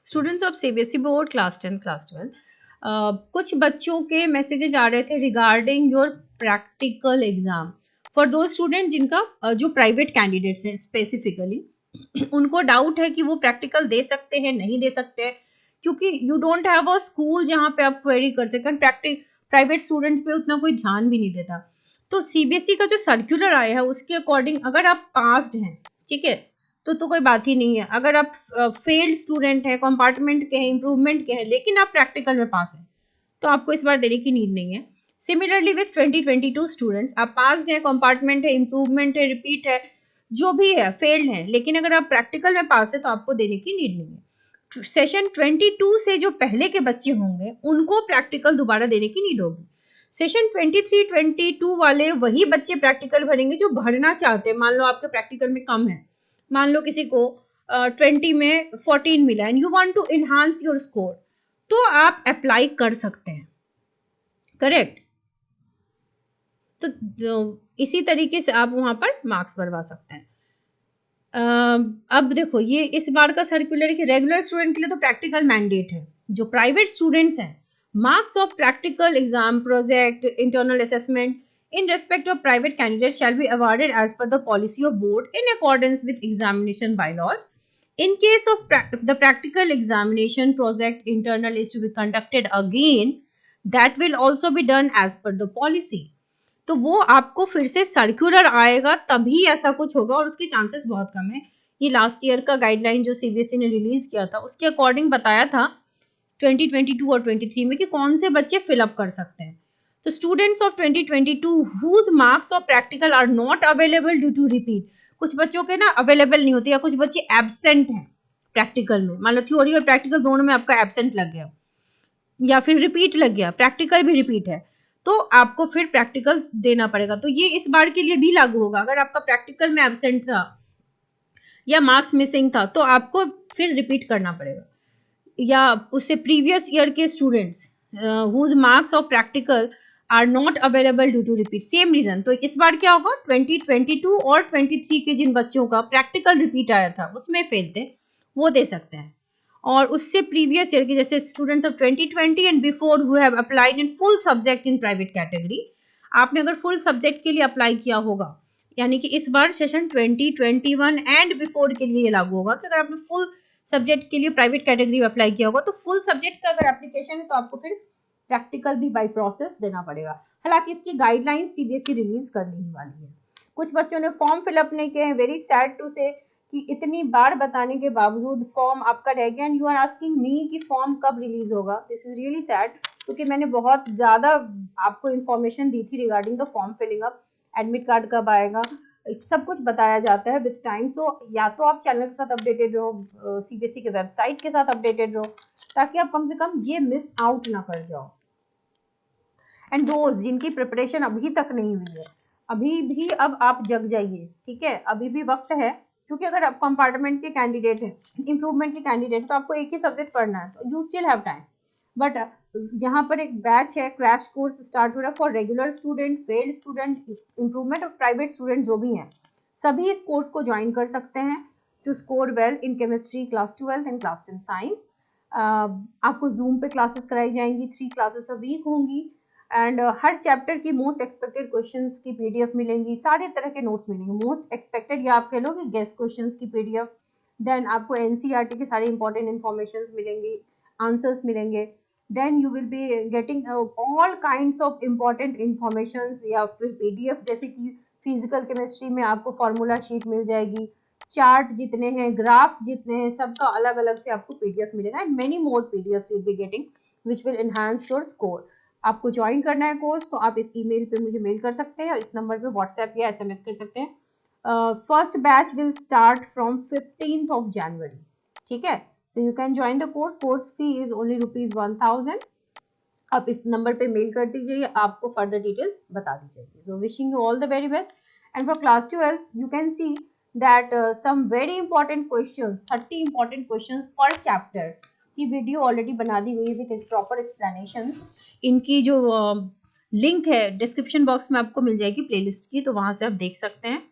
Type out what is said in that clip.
Students of CBSE board class 10 class 12 कुछ बच्चों के मैसेजेस आ रहे थे regarding your practical exam for दो स्टूडेंट जिनका जो प्राइवेट कैंडिडेट्स हैं स्पेसिफिकली उनको डाउट है कि वो प्रैक्टिकल दे सकते हैं नहीं दे सकते हैं, क्योंकि you don't have a school जहाँ पे आप क्वेरी कर सकें। प्राइवेट स्टूडेंट्स पे उतना कोई ध्यान भी नहीं देता। तो सीबीएसई का जो सर्कुलर आया है उसके अकॉर्डिंग अगर आप पास्ड हैं, ठीक है, तो कोई बात ही नहीं है। अगर आप फेल्ड स्टूडेंट है, कंपार्टमेंट के हैं, इंप्रूवमेंट के हैं, लेकिन आप प्रैक्टिकल में पास हैं, तो आपको इस बार देने की नीड नहीं है। सिमिलरली विथ 2022 स्टूडेंट्स, आप पास्ड है, कंपार्टमेंट है, इंप्रूवमेंट है, रिपीट है, जो भी है, फेल्ड है, लेकिन अगर आप प्रैक्टिकल में पास है तो आपको देने की नीड नहीं है। सेशन 22 से जो पहले के बच्चे होंगे उनको प्रैक्टिकल दोबारा देने की नीड होगी। सेशन 23-22 वाले वही बच्चे प्रैक्टिकल भरेंगे जो भरना चाहते हैं। मान लो आपके प्रैक्टिकल में कम है, मान लो किसी को 20 में 14 मिला and you want to enhance your score, तो आप अप्लाई कर सकते हैं, करेक्ट। तो इसी तरीके से आप वहां पर मार्क्स बढ़वा सकते हैं। अब देखो, ये इस बार का सर्कुलर है कि रेगुलर स्टूडेंट के लिए तो प्रैक्टिकल मैंडेट है। जो प्राइवेट स्टूडेंट्स हैं, marks of practical exam, project, internal assessment in respect of private candidates shall be awarded as per the policy of board in accordance with examination bylaws. In case of the practical examination, project, internal is to be conducted again, that will also be done as per the policy. तो वो आपको फिर से circular आएगा तभी ऐसा कुछ होगा, और उसके चांसेस बहुत कम है। ये लास्ट ईयर का गाइडलाइन जो सीबीएसई ने रिलीज किया था उसके अकॉर्डिंग बताया था 2022 और 23 में कि कौन से बच्चे फिलअप कर सकते हैं। तो students of 2022 whose marks of practical are not available due to repeat, कुछ बच्चों के ना अवेलेबल नहीं होते, या कुछ बच्चे एब्सेंट हैं प्रैक्टिकल में। मान लो थ्योरी और प्रैक्टिकल दोनों में आपका एब्सेंट लग गया या फिर रिपीट लग गया, प्रैक्टिकल भी रिपीट है, तो आपको फिर प्रैक्टिकल देना पड़ेगा। तो ये इस बार के लिए भी लागू होगा। अगर आपका प्रैक्टिकल में एब्सेंट था या मार्क्स मिसिंग था तो आपको फिर रिपीट करना पड़ेगा। या उससे प्रीवियस ईयर के students whose marks of practical are not available due to repeat, same reason. तो इस बार क्या होगा, 2022 और 23 के जिन बच्चों का प्रैक्टिकल रिपीट आया था उसमें फेल थे, वो दे सकते हैं। और उससे प्रीवियस ईयर के जैसे students of 2020 and before who have applied in full subject in private category, आपने अगर फुल सब्जेक्ट के लिए अप्लाई किया होगा, यानी कि इस बार सेशन 2021 एंड बिफोर के लिए लागू होगा कि अगर आपने फुल सब्जेक्ट के लिए प्राइवेट कैटेगरी में अप्लाई किया होगा तो फुल सब्जेक्ट का अगर एप्लीकेशन है तो आपको फिर प्रैक्टिकल भी बाय प्रोसेस देना पड़ेगा। हालांकि इसकी गाइडलाइन सीबीएसई रिलीज करने ही वाली है। कुछ बच्चों ने फॉर्म फिलअप नहीं किए हैं, वेरी सैड टू से कि इतनी बार बताने के बावजूद फॉर्म आपका रह गया and you are asking me कि फॉर्म कब रिलीज होगा। दिस इज रियली सैड, क्योंकि मैंने बहुत ज्यादा आपको इन्फॉर्मेशन दी थी regarding the form filling up, admit card कब आएगा, सब कुछ बताया जाता है विद टाइम। सो या तो आप चैनल के साथ अपडेटेड रहो, सीबीएसई के वेबसाइट के साथ अपडेटेड रहो, ताकि आप कम से कम ये मिस आउट ना कर जाओ। एंड दोस्त जिनकी प्रिपरेशन अभी तक नहीं हुई है, अभी भी अब आप जग जाइए, ठीक है, अभी भी वक्त है। क्योंकि अगर आप कंपार्टमेंट के कैंडिडेट हैं, इंप्रूवमेंट के कैंडिडेट हैं, तो आपको एक ही सब्जेक्ट पढ़ना है, तो you still have time. But यहाँ पर एक बैच है, क्रैश कोर्स स्टार्ट हो रहा है for regular student, failed student, improvement और प्राइवेट स्टूडेंट जो भी हैं, सभी इस कोर्स को ज्वाइन कर सकते हैं to score well in chemistry class 12 and class 10 science. आपको जूम पे क्लासेस कराई जाएंगी, 3 क्लासेस अ वीक होंगी एंड हर चैप्टर की मोस्ट एक्सपेक्टेड क्वेश्चंस की पीडीएफ मिलेंगी, सारे तरह के नोट्स मिलेंगे। मोस्ट एक्सपेक्टेड या आप कह लो कि गेस्ट क्वेश्चंस की पीडीएफ, देन आपको एनसीईआरटी के सारे इंपॉर्टेंट इन्फॉर्मेशन मिलेंगी, आंसर्स मिलेंगे, then you will be getting all kinds of important information या फिर पीडीएफ, जैसे कि फिजिकल केमिस्ट्री में आपको फॉर्मूला शीट मिल जाएगी, चार्ट जितने हैं, ग्राफ्स जितने हैं, सबका अलग अलग से आपको पीडीएफ मिलेगा and many more PDF you will be getting which will enhance your score. आपको ज्वाइन करना है कोर्स तो आप इस ईमेल पे मुझे मेल कर सकते हैं और इस नंबर पे व्हाट्सएप या एसएमएस कर सकते हैं। First batch will start from 15th of January, ठीक है। So you can join the course, course fee is only ₹1000। आप इस नंबर पे मेल कर दीजिए, आपको फर्दर डिटेल्स बता दी जाएगी। So wishing you all the very best and for class 12 you can see that some very important questions, 30 important questions per chapter की video already बना दी हुई है विद प्रॉपर एक्सप्लेनेशन। इनकी जो लिंक है डिस्क्रिप्शन बॉक्स में आपको मिल जाएगी प्लेलिस्ट की, तो वहां से आप देख सकते हैं।